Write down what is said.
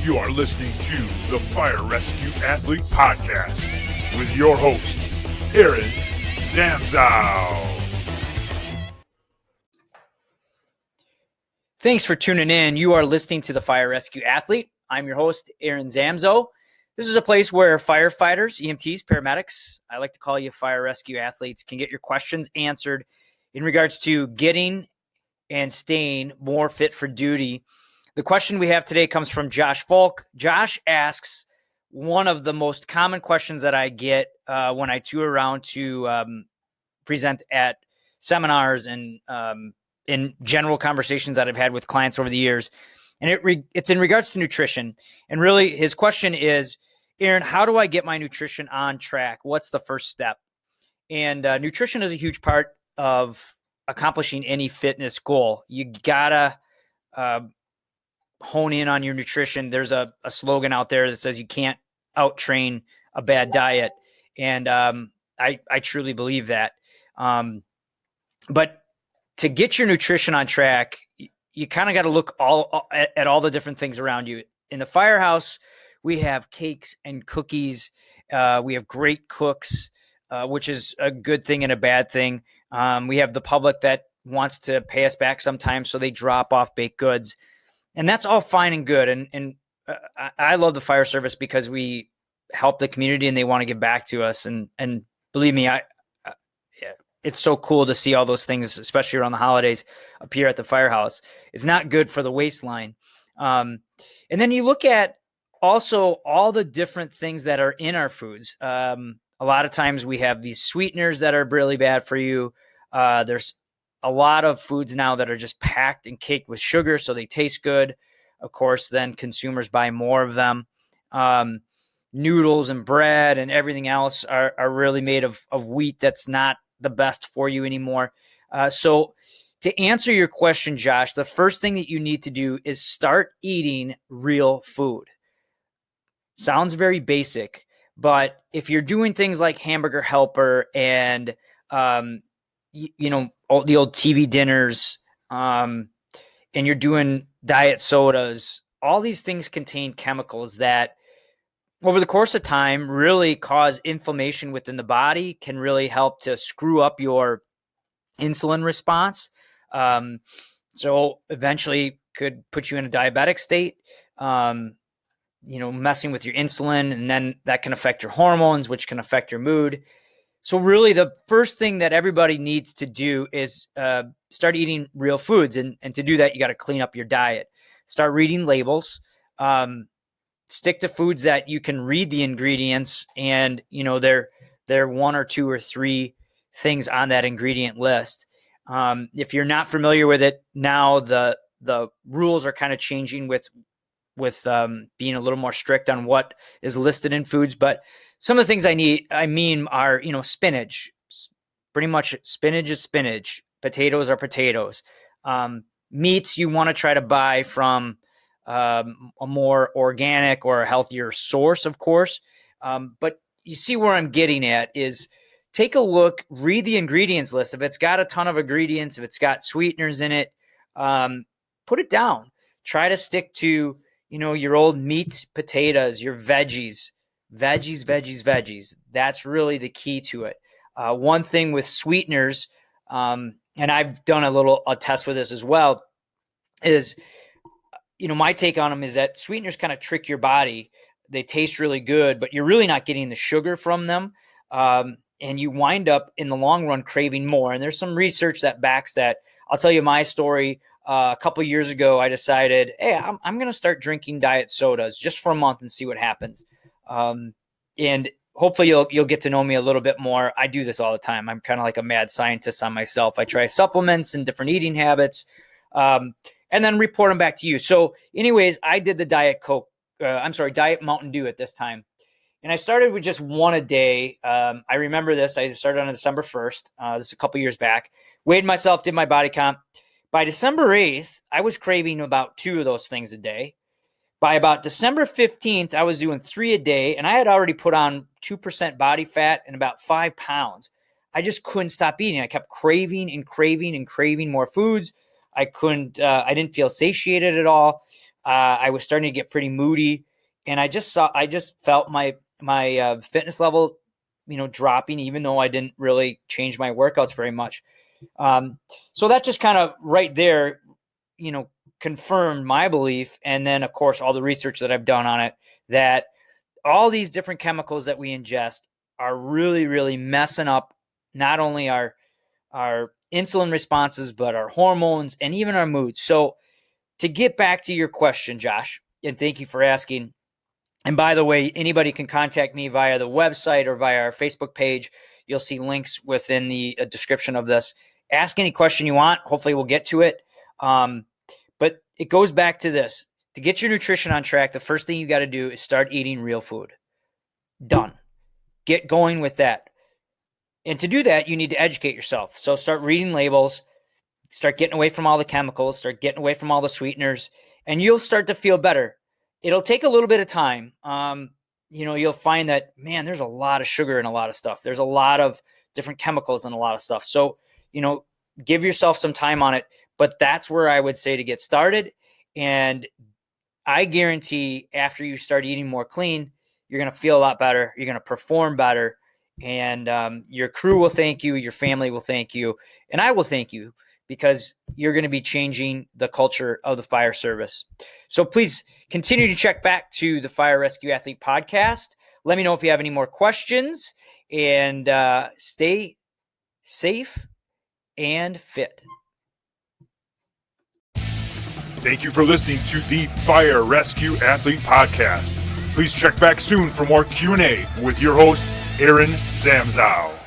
You are listening to the Fire Rescue Athlete Podcast with your host, Aaron Zamzow. Thanks for tuning in. You are listening to the Fire Rescue Athlete. I'm your host, Aaron Zamzow. This is a place where firefighters, EMTs, paramedics, I like to call you fire rescue athletes, can get your questions answered in regards to getting and staying more fit for duty. The question we have today comes from Josh Falk. Josh asks one of the most common questions that I get when I tour around to present at seminars and in general conversations that I've had with clients over the years. And it's in regards to nutrition. And really his question is, Aaron, how do I get my nutrition on track? What's the first step? And nutrition is a huge part of accomplishing any fitness goal. You gotta hone in on your nutrition. There's a slogan out there that says you can't out-train a bad diet. And I truly believe that. But to get your nutrition on track, you kind of got to look at all the different things around you. In the firehouse, we have cakes and cookies. We have great cooks, which is a good thing and a bad thing. We have the public that wants to pay us back sometimes, so they drop off baked goods. And that's all fine and good. And I love the fire service because we help the community and they want to give back to us. And believe me, it's so cool to see all those things, especially around the holidays, appear at the firehouse. It's not good for the waistline. And then you look at also all the different things that are in our foods. A lot of times we have these sweeteners that are really bad for you. There's a lot of foods now that are just packed and caked with sugar, so they taste good. Of course, then consumers buy more of them. Noodles and bread and everything else are really made of wheat that's not the best for you anymore. So to answer your question, Josh, the first thing that you need to do is start eating real food. Sounds very basic, but if you're doing things like Hamburger Helper and, the old TV dinners, and you're doing diet sodas, all these things contain chemicals that over the course of time really cause inflammation within the body, can really help to screw up your insulin response. So eventually could put you in a diabetic state, messing with your insulin, and then that can affect your hormones, which can affect your mood. So really the first thing that everybody needs to do is start eating real foods. And to do that, you got to clean up your diet. Start reading labels. Stick to foods that you can read the ingredients and, they're one or two or three things on that ingredient list. If you're not familiar with it now, the rules are kind of changing with being a little more strict on what is listed in foods. But some of the things I mean are, spinach. Pretty much spinach is spinach. Potatoes are potatoes. Meats you want to try to buy from a more organic or a healthier source, of course. But you see where I'm getting at is take a look, read the ingredients list. If it's got a ton of ingredients, if it's got sweeteners in it, put it down. Try to stick to, your old meat, potatoes, your veggies. That's really the key to it. One thing with sweeteners, and I've done a test with this as well, is my take on them is that sweeteners kind of trick your body. They taste really good, but you're really not getting the sugar from them. And you wind up in the long run craving more. And there's some research that backs that. I'll tell you my story. A couple of years ago, I decided, hey, I'm going to start drinking diet sodas just for a month and see what happens. And hopefully you'll get to know me a little bit more. I do this all the time. I'm kind of like a mad scientist on myself. I try supplements and different eating habits. And then report them back to you. So anyways, I did the Diet Mountain Dew at this time. And I started with just one a day. I remember this. I started on December 1st. This is a couple years back. Weighed myself, did my body comp. By December 8th, I was craving about 2 of those things a day. By about December 15th, I was doing 3 a day, and I had already put on 2% body fat and about 5 pounds. I just couldn't stop eating. I kept craving and craving and craving more foods. I didn't feel satiated at all. I was starting to get pretty moody, and I just felt my fitness level, dropping, even though I didn't really change my workouts very much. So that just kind of right there, confirmed my belief. And then, of course, all the research that I've done on it, that all these different chemicals that we ingest are really, really messing up not only our insulin responses, but our hormones and even our mood. So to get back to your question, Josh, and thank you for asking. And by the way, anybody can contact me via the website or via our Facebook page. You'll see links within the description of this. Ask any question you want. Hopefully we'll get to it. But it goes back to this. To get your nutrition on track, the first thing you got to do is start eating real food. Done. Get going with that. And to do that, you need to educate yourself. So start reading labels, start getting away from all the chemicals, start getting away from all the sweeteners, and you'll start to feel better. It'll take a little bit of time. You'll find that, man, there's a lot of sugar in a lot of stuff. There's a lot of different chemicals in a lot of stuff. So, give yourself some time on it. But that's where I would say to get started. And I guarantee after you start eating more clean, you're going to feel a lot better. You're going to perform better. And your crew will thank you. Your family will thank you. And I will thank you, because you're going to be changing the culture of the fire service. So please continue to check back to the Fire Rescue Athlete podcast. Let me know if you have any more questions, and stay safe and fit. Thank you for listening to the Fire Rescue Athlete podcast. Please check back soon for more Q&A with your host, Aaron Zamzow.